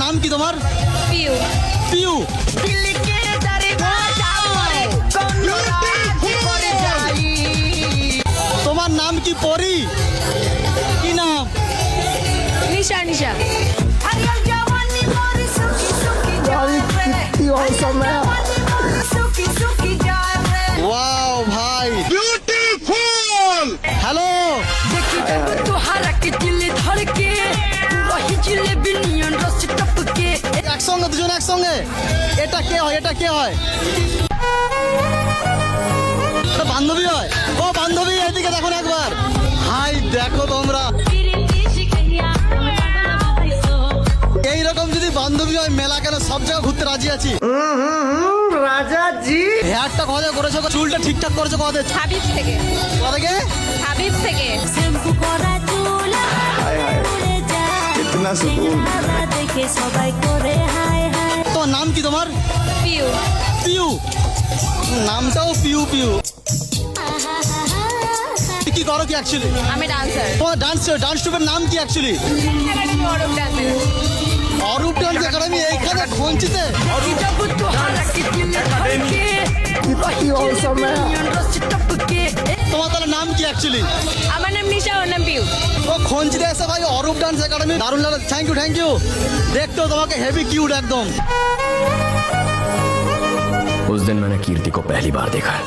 নাম কি তোমার? পিউ। পিউ। তোমার নাম কি পরি? কি নাম? নিশা। নিশা। ওয়াও ভাই, বিউটিফুল। হ্যালো, একসঙ্গে দুজন একসঙ্গে। এটা কে হয়? এটা কে হয়? এটা বান্ধবী হয়। ও বান্ধবী, এদিকে দেখো না একবার। হাই দেখো তোমরা, এইরকম যদি বান্ধবী হয় মেলা কেন, সব জায়গায় ঘুরতে রাজি আছি। রাজা জি, হেয়ারটা কথা করেছো, চুলটা ঠিকঠাক করেছো কথা? হাবিব থেকে। কথা কে? হাবিব থেকে। শ্যাম্পু করা চুল উড়ে যায়, ইতনা সুকুন। চেহারা দেখে সবাই করে হায় হায়। তোমার নাম কি তোমার? পিউ। পিউ। নামটাও পিউ পিউ। কি করো কি অ্যাকচুয়ালি? আমি ডান্সার। তোমার ডান্স ট্রুপের নাম কি অ্যাকচুয়ালি? অরূপ ডান্স একাডেমি এইখানে ঘঞ্চিতে। তোমার তাহলে নাম কি অ্যাকচুয়ালি? আমার নাম নিশা, ওর নাম পিউ। ও খঞ্চিতে এসে ভাই অরূপ ডান্স একাডেমি, দারুণ লাগে। Thank you. দেখতেও তোমাকে হেভি কিউট একদম। उस दिन मैंने कीर्ति को पहली बार देखा है।